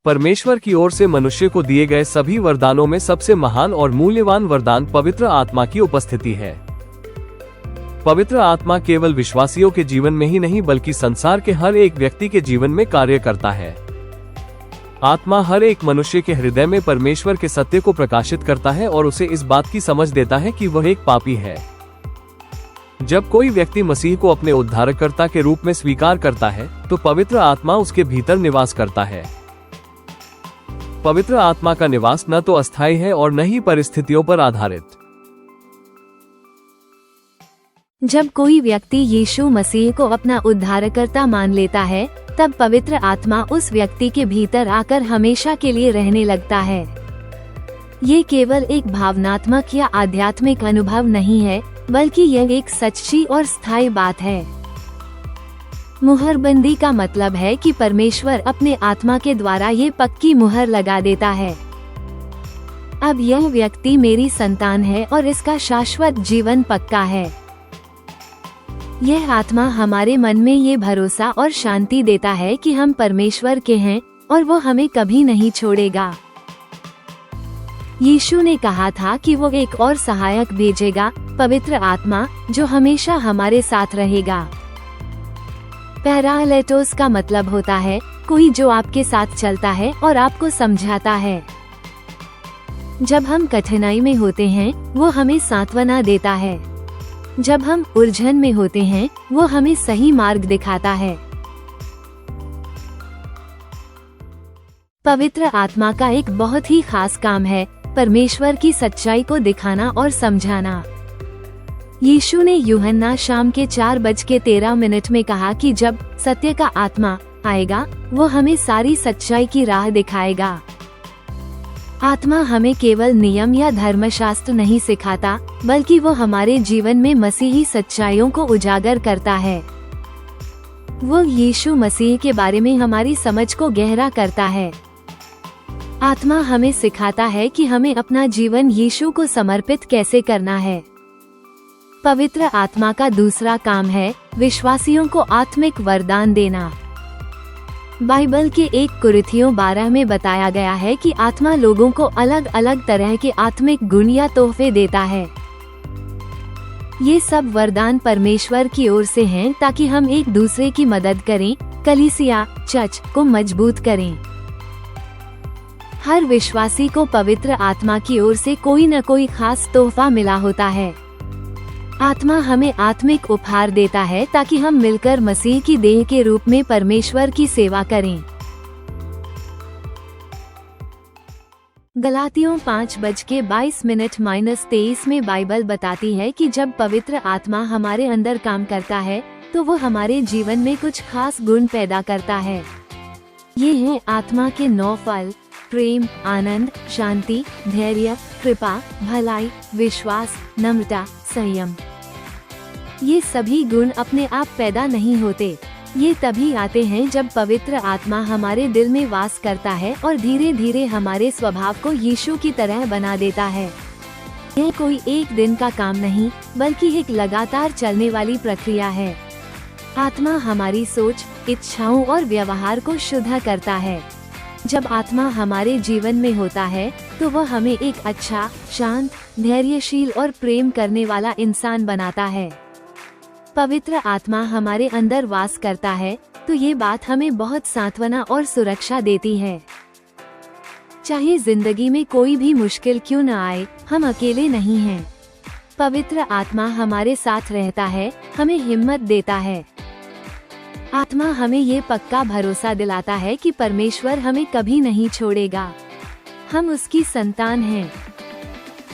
परमेश्वर की ओर से मनुष्य को दिए गए सभी वरदानों में सबसे महान और मूल्यवान वरदान पवित्र आत्मा की उपस्थिति है। पवित्र आत्मा केवल विश्वासियों के जीवन में ही नहीं बल्कि संसार के हर एक व्यक्ति के जीवन में कार्य करता है। आत्मा हर एक मनुष्य के हृदय में परमेश्वर के सत्य को प्रकाशित करता है और उसे इस बात की समझ देता है कि वह एक पापी है। जब कोई व्यक्ति मसीह को अपने उद्धारकर्ता के रूप में स्वीकार करता है तो पवित्र आत्मा उसके भीतर निवास करता है। पवित्र आत्मा का निवास न तो अस्थायी है और न ही परिस्थितियों पर आधारित। जब कोई व्यक्ति यीशु मसीह को अपना उद्धारकर्ता मान लेता है, तब पवित्र आत्मा उस व्यक्ति के भीतर आकर हमेशा के लिए रहने लगता है। ये केवल एक भावनात्मक या आध्यात्मिक अनुभव नहीं है, बल्कि यह एक सच्ची और स्थायी बात है। मुहरबंदी का मतलब है कि परमेश्वर अपने आत्मा के द्वारा ये पक्की मुहर लगा देता है। अब यह व्यक्ति मेरी संतान है और इसका शाश्वत जीवन पक्का है। यह आत्मा हमारे मन में ये भरोसा और शांति देता है कि हम परमेश्वर के हैं और वो हमें कभी नहीं छोड़ेगा। यीशु ने कहा था कि वो एक और सहायक भेजेगा, पवित्र आत्मा, जो हमेशा हमारे साथ रहेगा। पैरालेटोस का मतलब होता है कोई जो आपके साथ चलता है और आपको समझाता है। जब हम कठिनाई में होते हैं वो हमें सांत्वना देता है। जब हम उलझन में होते हैं वो हमें सही मार्ग दिखाता है। पवित्र आत्मा का एक बहुत ही खास काम है परमेश्वर की सच्चाई को दिखाना और समझाना। यीशु ने यूहन्ना शाम के 4:13 में कहा कि जब सत्य का आत्मा आएगा वो हमें सारी सच्चाई की राह दिखाएगा। आत्मा हमें केवल नियम या धर्मशास्त्र नहीं सिखाता, बल्कि वो हमारे जीवन में मसीही सच्चाइयों को उजागर करता है। वो यीशु मसीह के बारे में हमारी समझ को गहरा करता है। आत्मा हमें सिखाता है कि हमें अपना जीवन यीशु को समर्पित कैसे करना है। पवित्र आत्मा का दूसरा काम है विश्वासियों को आत्मिक वरदान देना। बाइबल के 1 कुरिन्थियों 12 में बताया गया है कि आत्मा लोगों को अलग अलग तरह के आत्मिक गुण या तोहफे देता है। ये सब वरदान परमेश्वर की ओर से हैं ताकि हम एक दूसरे की मदद करें, कलीसिया, चर्च को मजबूत करें। हर विश्वासी को पवित्र आत्मा की ओर से कोई न कोई खास तोहफा मिला होता है। आत्मा हमें आत्मिक उपहार देता है ताकि हम मिलकर मसीह की देह के रूप में परमेश्वर की सेवा करें। गलातियों 5:22-23 में बाइबल बताती है कि जब पवित्र आत्मा हमारे अंदर काम करता है तो वो हमारे जीवन में कुछ खास गुण पैदा करता है। ये हैं आत्मा के 9 फल: प्रेम, आनंद, शांति, धैर्य, कृपा, भलाई, विश्वास, नम्रता, संयम। ये सभी गुण अपने आप पैदा नहीं होते। ये तभी आते हैं जब पवित्र आत्मा हमारे दिल में वास करता है और धीरे धीरे हमारे स्वभाव को यीशु की तरह बना देता है। यह कोई एक दिन का काम नहीं, बल्कि एक लगातार चलने वाली प्रक्रिया है। आत्मा हमारी सोच, इच्छाओं और व्यवहार को शुद्ध करता है। जब आत्मा हमारे जीवन में होता है तो वह हमें एक अच्छा, शांत, धैर्यशील और प्रेम करने वाला इंसान बनाता है। पवित्र आत्मा हमारे अंदर वास करता है तो ये बात हमें बहुत सांत्वना और सुरक्षा देती है। चाहे जिंदगी में कोई भी मुश्किल क्यों न आए, हम अकेले नहीं हैं। पवित्र आत्मा हमारे साथ रहता है, हमें हिम्मत देता है। आत्मा हमें ये पक्का भरोसा दिलाता है कि परमेश्वर हमें कभी नहीं छोड़ेगा। हम उसकी संतान हैं।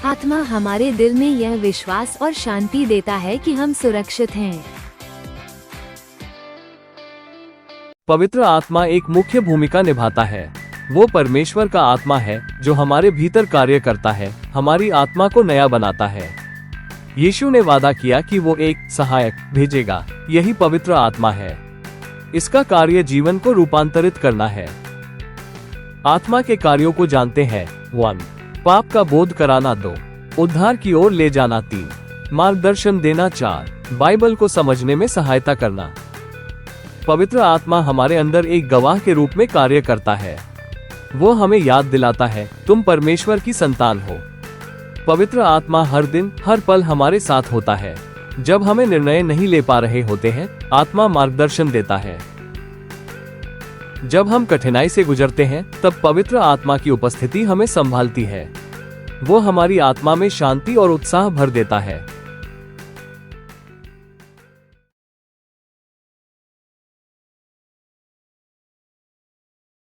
आत्मा हमारे दिल में यह विश्वास और शांति देता है कि हम सुरक्षित हैं। पवित्र आत्मा एक मुख्य भूमिका निभाता है। वो परमेश्वर का आत्मा है जो हमारे भीतर कार्य करता है, हमारी आत्मा को नया बनाता है। यीशु ने वादा किया कि वो एक सहायक भेजेगा। यही पवित्र आत्मा है। इसका कार्य जीवन को रूपांतरित करना है। आत्मा के कार्यों को जानते हैं। 1. पाप का बोध कराना। 2. उद्धार की ओर ले जाना। 3. मार्गदर्शन देना। 4. बाइबल को समझने में सहायता करना। पवित्र आत्मा हमारे अंदर एक गवाह के रूप में कार्य करता है। वो हमें याद दिलाता है तुम परमेश्वर की संतान हो। पवित्र आत्मा हर दिन हर पल हमारे साथ होता है। जब हमें निर्णय नहीं ले पा रहे होते हैं, आत्मा मार्गदर्शन देता है। जब हम कठिनाई से गुजरते हैं, तब पवित्र आत्मा की उपस्थिति हमें संभालती है। वो हमारी आत्मा में शांति और उत्साह भर देता है।